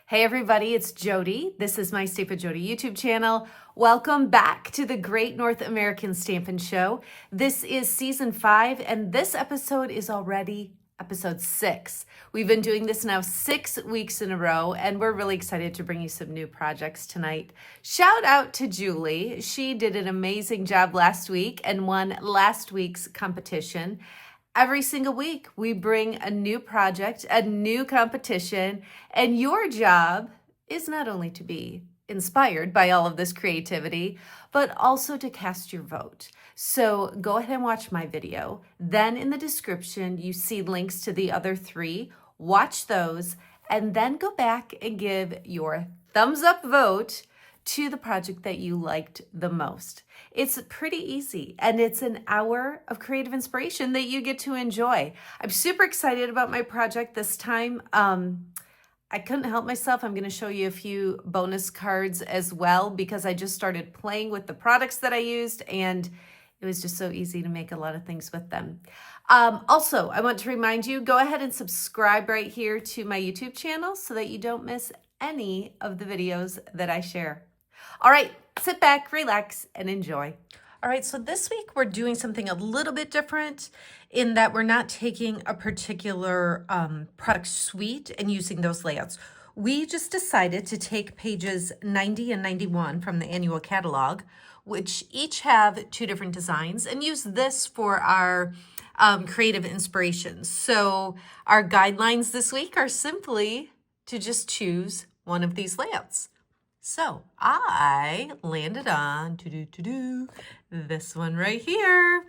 Hey everybody, it's Jodi. This is my Stamp with Jodi YouTube channel. Welcome back to the Great North American Stampin' Show. This is season 5 and this episode is already episode 6. We've been doing this now 6 weeks in a row and we're really excited to bring you some new projects tonight. Shout out to Julie. She did an amazing job last week and won last week's competition. Every single week, we bring a new project, a new competition, and your job is not only to be inspired by all of this creativity, but also to cast your vote. So go ahead and watch my video. Then in the description, you see links to the other 3. Watch those, and then go back and give your thumbs up vote to the project that you liked the most. It's pretty easy, and it's an hour of creative inspiration that you get to enjoy. I'm super excited about my project this time. I couldn't help myself. I'm going to show you a few bonus cards as well because I just started playing with the products that I used, and it was just so easy to make a lot of things with them. Also, I want to remind you, go ahead and subscribe right here to my YouTube channel so that you don't miss any of the videos that I share. All right, sit back, relax, and enjoy. All right, so this week we're doing something a little bit different in that we're not taking a particular product suite and using those layouts. We just decided to take pages 90 and 91 from the annual catalog, which each have 2 different designs, and use this for our creative inspirations. So our guidelines this week are simply to just choose one of these layouts. So I landed on this one right here.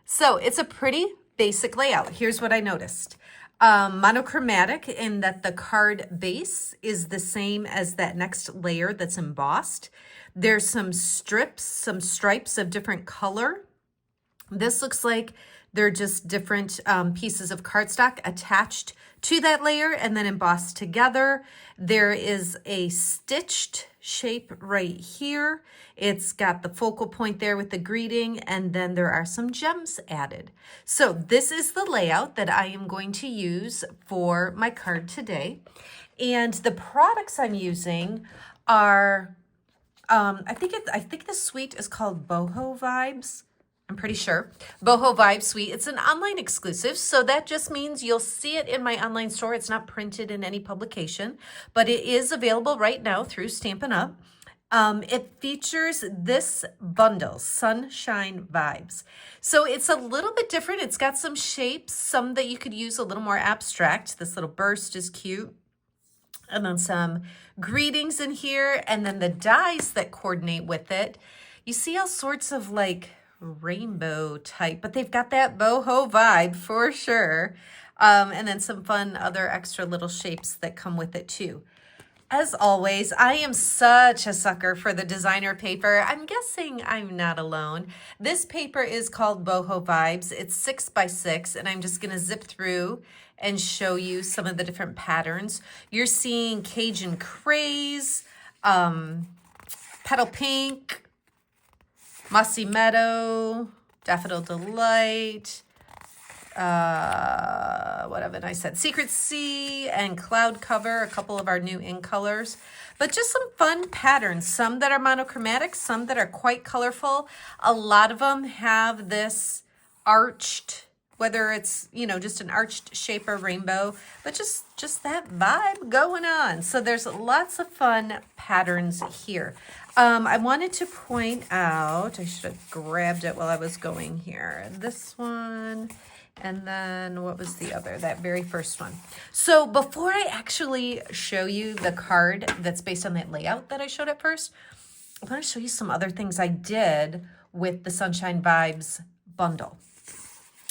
So it's a pretty basic layout. Here's what I noticed. Monochromatic in that the card base is the same as that next layer that's embossed. There's some strips, some stripes of different color. This looks like they're just different pieces of cardstock attached to that layer and then embossed together. There is a stitched shape right here. It's got the focal point there with the greeting, and then there are some gems added. So this is the layout that I am going to use for my card today. And the products I'm using are, I think the suite is called Boho Vibes. I'm pretty sure. Boho Vibes Suite. It's an online exclusive, so that just means you'll see it in my online store. It's not printed in any publication, but it is available right now through Stampin' Up. It features this bundle, Sunshine Vibes. So it's a little bit different. It's got some shapes, some that you could use a little more abstract. This little burst is cute. And then some greetings in here, and then the dies that coordinate with it. You see all sorts of like rainbow type, but they've got that boho vibe for sure. And then some fun other extra little shapes that come with it too. As always, I am such a sucker for the designer paper. I'm guessing I'm not alone. This paper is called Boho Vibes. It's 6x6, and I'm just gonna zip through and show you some of the different patterns. You're seeing Cajun Craze, Petal Pink, Mossy Meadow, Daffodil Delight, what haven't I said? Secret Sea and Cloud Cover, a couple of our new in colors. But just some fun patterns, some that are monochromatic, some that are quite colorful. A lot of them have this arched, whether it's, you know, just an arched shape or rainbow, but just that vibe going on. So there's lots of fun patterns here. I wanted to point out, I should have grabbed it while I was going here. This one, and then what was the other? That very first one. So before I actually show you the card that's based on that layout that I showed at first, I want to show you some other things I did with the Sunshine Vibes bundle.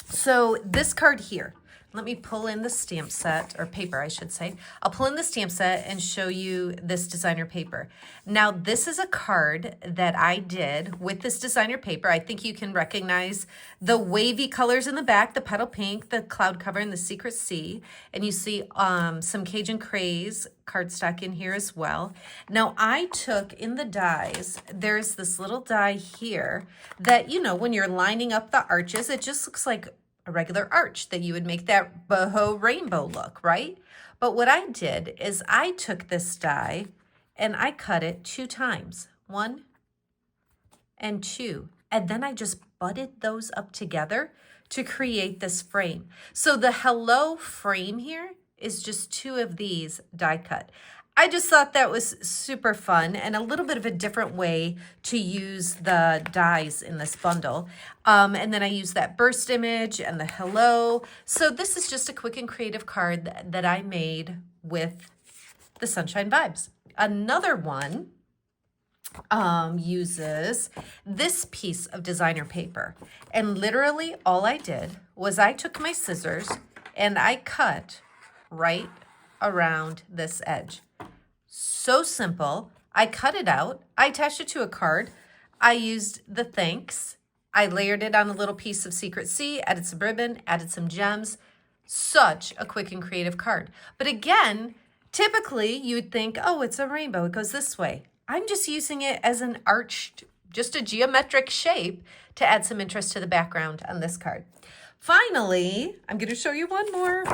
So this card here, let me pull in the stamp set, or paper I should say. I'll pull in the stamp set and show you this designer paper. Now this is a card that I did with this designer paper. I think you can recognize the wavy colors in the back, the petal pink, the cloud cover, and the secret sea. And you see some Cajun Craze cardstock in here as well. Now I took in the dies, there's this little die here that, you know, when you're lining up the arches, it just looks like a regular arch that you would make that boho rainbow look, right? But what I did is I took this die and I cut it 2 times, 1 and 2. And then I just butted those up together to create this frame. So the hello frame here is just 2 of these die cut. I just thought that was super fun and a little bit of a different way to use the dies in this bundle. And then I used that burst image and the hello. So this is just a quick and creative card that I made with the Sunshine Vibes. Another one uses this piece of designer paper. And literally all I did was I took my scissors and I cut right around this edge. So simple. I cut it out. I attached it to a card. I used the thanks. I layered it on a little piece of Secret C, added some ribbon, added some gems. Such a quick and creative card. But again, typically you would think, oh, it's a rainbow. It goes this way. I'm just using it as an arched, just a geometric shape to add some interest to the background on this card. Finally, I'm going to show you one more.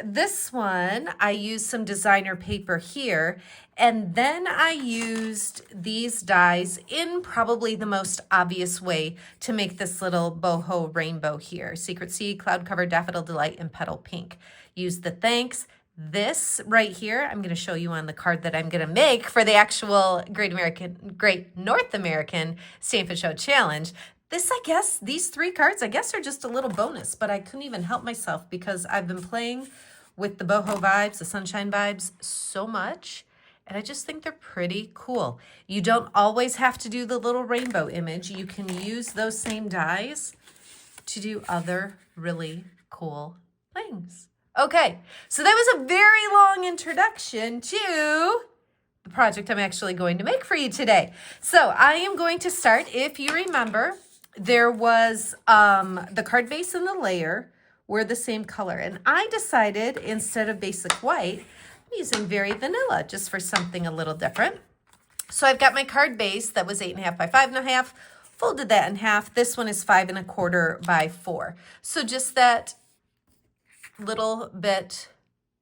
This one, I used some designer paper here, and then I used these dies in probably the most obvious way to make this little boho rainbow here. Secret Sea, Cloud Cover, Daffodil Delight, and Petal Pink. Use the thanks. This right here, I'm going to show you on the card that I'm going to make for the actual Great North American Stampin' Show Challenge. This, I guess, these 3 cards, I guess, are just a little bonus, but I couldn't even help myself because I've been playing with the Boho Vibes, the Sunshine Vibes so much, and I just think they're pretty cool. You don't always have to do the little rainbow image. You can use those same dies to do other really cool things. Okay, so that was a very long introduction to the project I'm actually going to make for you today. So I am going to start, if you remember, there was the card base and the layer were the same color. And I decided instead of basic white, I'm using very vanilla just for something a little different. So I've got my card base that was 8.5 by 5.5, folded that in half. This one is 5.25 by 4. So just that little bit,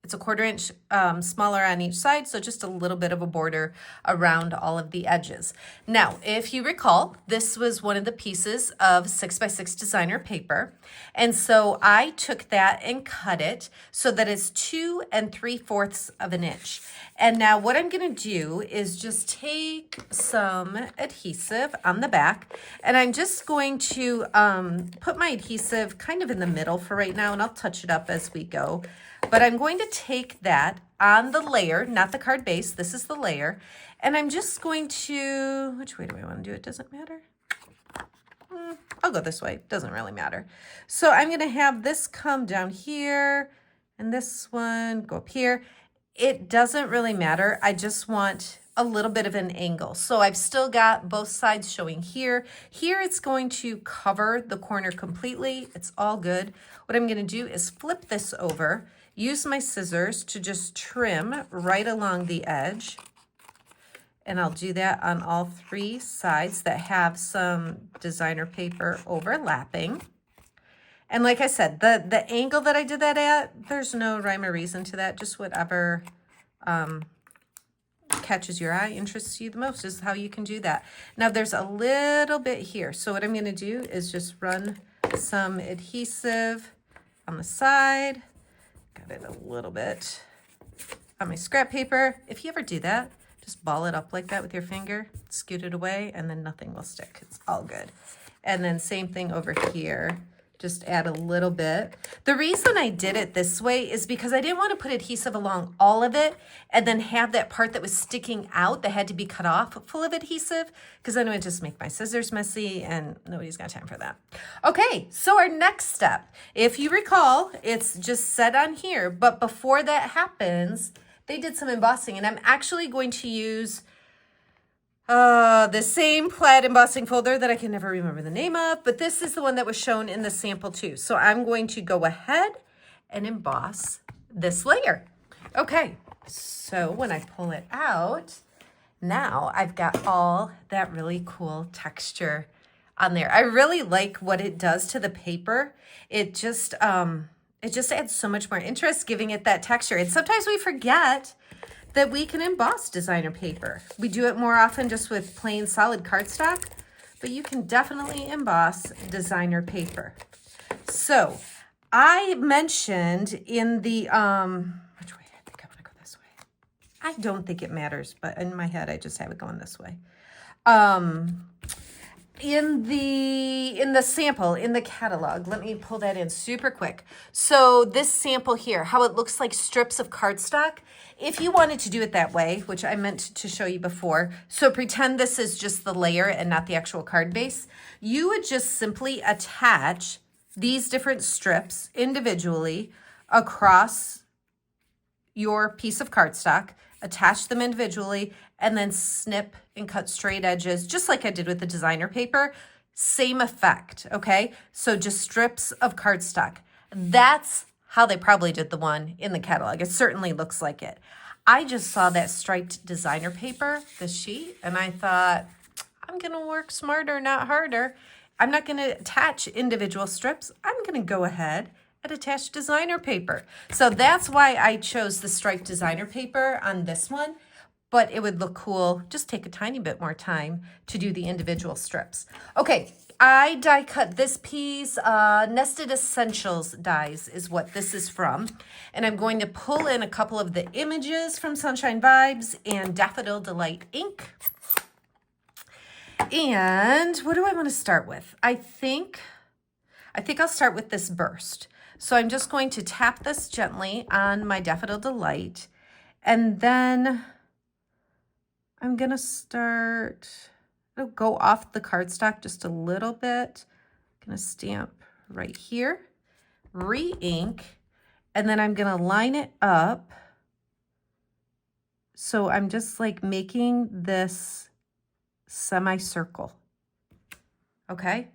it's a 1/4 inch smaller on each side, so just a little bit of a border around all of the edges. Now, if you recall, this was one of the pieces of 6 by 6 designer paper, and so I took that and cut it so that it's 2 3/4 of an inch. And now what I'm going to do is just take some adhesive on the back, and I'm just going to put my adhesive kind of in the middle for right now, and I'll touch it up as we go. But I'm going to take that on the layer, not the card base, this is the layer, and I'm just going to, which way do I want to do it? Does it matter? I'll go this way, doesn't really matter. So I'm going to have this come down here, and this one go up here. It doesn't really matter. I just want a little bit of an angle. So I've still got both sides showing here. Here it's going to cover the corner completely. It's all good. What I'm going to do is flip this over, use my scissors to just trim right along the edge. And I'll do that on all 3 sides that have some designer paper overlapping. And like I said, the angle that I did that at, there's no rhyme or reason to that. Just whatever catches your eye, interests you the most is how you can do that. Now there's a little bit here. So what I'm going to do is just run some adhesive on the side. Got it a little bit on my scrap paper. If you ever do that, just ball it up like that with your finger, scoot it away, and then nothing will stick. It's all good. And then same thing over here. Just add a little bit. The reason I did it this way is because I didn't want to put adhesive along all of it and then have that part that was sticking out that had to be cut off full of adhesive, because then it would just make my scissors messy and nobody's got time for that. Okay, so our next step, if you recall, it's just set on here, but before that happens, they did some embossing, and I'm actually going to use the same plaid embossing folder that I can never remember the name of, but this is the one that was shown in the sample too. So I'm going to go ahead and emboss this layer. Okay, so when I pull it out, now I've got all that really cool texture on there. I really like what it does to the paper. It just adds so much more interest, giving it that texture. And sometimes we forget that we can emboss designer paper. We do it more often just with plain solid cardstock, but you can definitely emboss designer paper. So I mentioned in the, which way? I think I want to go this way. I don't think it matters, but in my head, I just have it going this way. In the sample, in the catalog, let me pull that in super quick. So this sample here, how it looks like strips of cardstock, if you wanted to do it that way, which I meant to show you before, so pretend this is just the layer and not the actual card base, you would just simply attach these different strips individually across your piece of cardstock, attach them individually, and then snip and cut straight edges, just like I did with the designer paper. Same effect, okay? So just strips of cardstock. That's how they probably did the one in the catalog. It certainly looks like it. I just saw that striped designer paper, the sheet, and I thought, I'm gonna work smarter, not harder. I'm not gonna attach individual strips. I'm gonna go ahead and attach designer paper. So that's why I chose the striped designer paper on this one, but it would look cool. Just take a tiny bit more time to do the individual strips. Okay, I die cut this piece. Nested Essentials dies is what this is from. And I'm going to pull in a couple of the images from Sunshine Vibes and Daffodil Delight ink. And what do I want to start with? I think I'll start with this burst. So I'm just going to tap this gently on my Daffodil Delight, and then I'm going to start, it'll go off the cardstock just a little bit. I'm going to stamp right here, re-ink, and then I'm going to line it up. So I'm just like making this semicircle. Okay.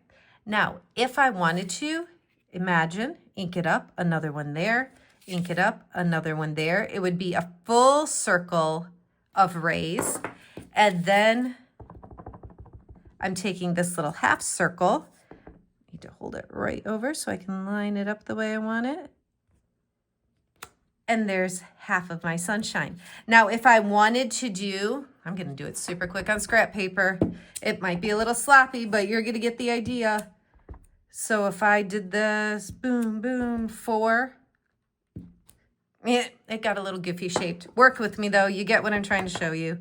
Now, if I wanted to, imagine, ink it up, another one there, ink it up, another one there. It would be a full circle of rays. And then I'm taking this little half circle. I need to hold it right over so I can line it up the way I want it. And there's half of my sunshine. Now, if I wanted to do, I'm going to do it super quick on scrap paper. It might be a little sloppy, but you're going to get the idea. So if I did this, boom, boom, 4, it got a little goofy shaped. Work with me though, you get what I'm trying to show you.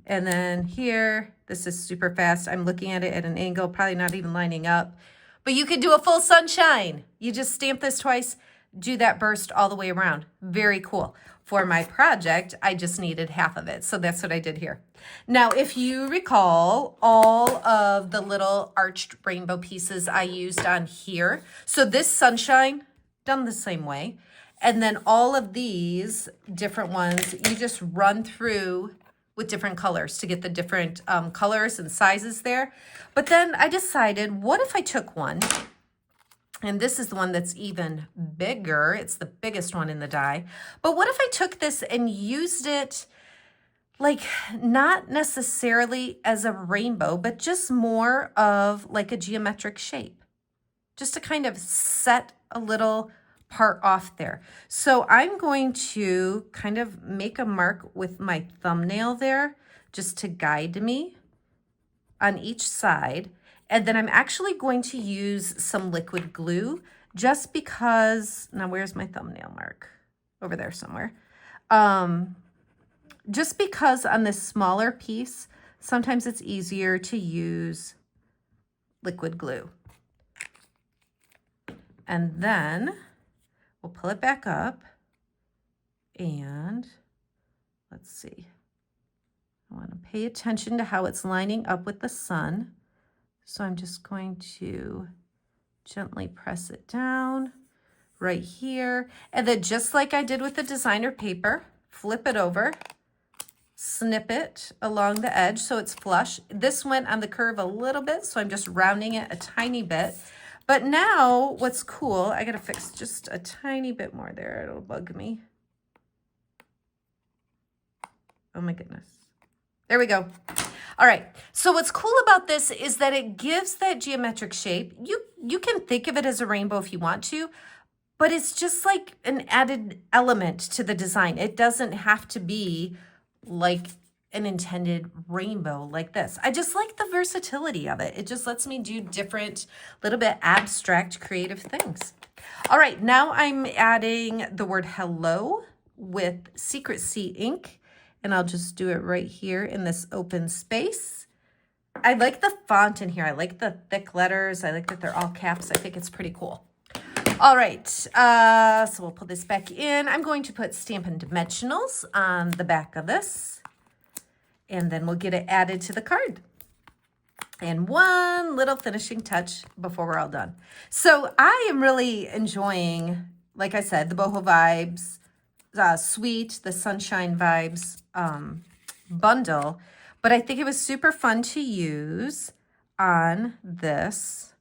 And then here, this is super fast. I'm looking at it at an angle, probably not even lining up. But you could do a full sunshine. You just stamp this twice, do that burst all the way around. Very cool. For my project, I just needed half of it. So that's what I did here. Now, if you recall all of the little arched rainbow pieces I used on here. So this sunshine, done the same way. And then all of these different ones, you just run through with different colors to get the different colors and sizes there. But then I decided, what if I took one, and this is the one that's even bigger. It's the biggest one in the die. But what if I took this and used it like not necessarily as a rainbow, but just more of like a geometric shape, just to kind of set a little part off there. So I'm going to kind of make a mark with my thumbnail there just to guide me on each side. And then I'm actually going to use some liquid glue just because, now where's my thumbnail mark? Over there somewhere. Just because on this smaller piece, sometimes it's easier to use liquid glue. And then we'll pull it back up and let's see. I want to pay attention to how it's lining up with the sun. So I'm just going to gently press it down right here. And then just like I did with the designer paper, flip it over, snip it along the edge so it's flush. This went on the curve a little bit, so I'm just rounding it a tiny bit. But now what's cool, I gotta fix just a tiny bit more there. It'll bug me. Oh my goodness. There we go. All right, so what's cool about this is that it gives that geometric shape. You can think of it as a rainbow if you want to, but it's just like an added element to the design. It doesn't have to be like an intended rainbow like this. I just like the versatility of it. It just lets me do different, little bit abstract, creative things. All right, now I'm adding the word hello with Secret C ink, and I'll just do it right here in this open space. I like the font in here. I like the thick letters. I like that they're all caps. I think it's pretty cool. All right, so we'll put this back in. I'm going to put Stampin' Dimensionals on the back of this, and then we'll get it added to the card. And one little finishing touch before we're all done. So I am really enjoying, like I said, the Boho Vibes Sweet, the Sunshine Vibes bundle. But I think it was super fun to use on this.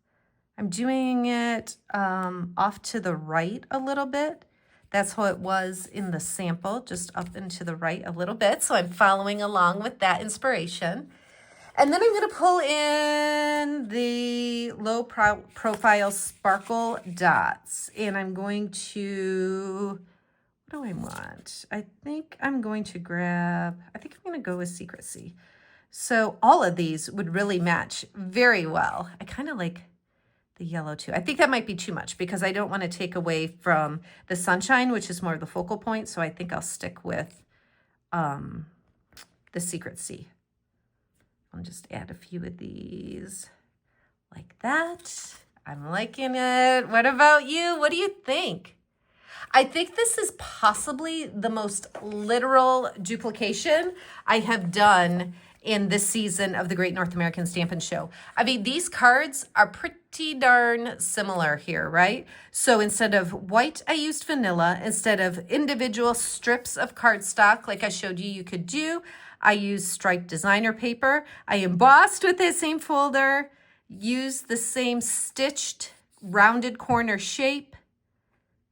I'm doing it off to the right a little bit. That's how it was in the sample, just up and to the right a little bit. So I'm following along with that inspiration. And then I'm going to pull in the low profile sparkle dots. And I'm going to, what do I want? I think I'm going to go with Secret C. So all of these would really match very well. I kind of like the yellow too. I think that might be too much because I don't want to take away from the sunshine, which is more of the focal point. So I think I'll stick with the Secret C. I'll just add a few of these like that. I'm liking it. What about you? What do you think? I think this is possibly the most literal duplication I have done in this season of the Great North American Stampin' Show. I mean, these cards are pretty darn similar here, right? So instead of white, I used vanilla. Instead of individual strips of cardstock, like I showed you could do, I used striped designer paper. I embossed with that same folder, used the same stitched rounded corner shape,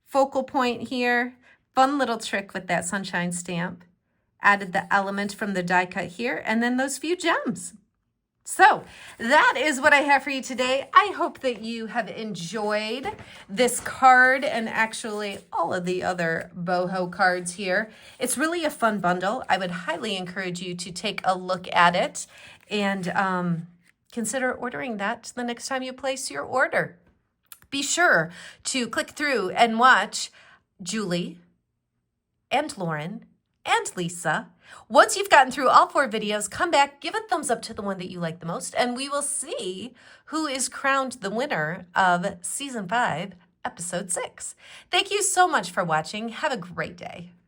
focal point here, fun little trick with that sunshine stamp. Added the element from the die cut here, and then those few gems. So that is what I have for you today. I hope that you have enjoyed this card and actually all of the other boho cards here. It's really a fun bundle. I would highly encourage you to take a look at it and consider ordering that the next time you place your order. Be sure to click through and watch Julie and Lauren and Lisa. Once you've gotten through all 4 videos, come back, give a thumbs up to the one that you like the most, and we will see who is crowned the winner of Season 5, Episode 6. Thank you so much for watching. Have a great day.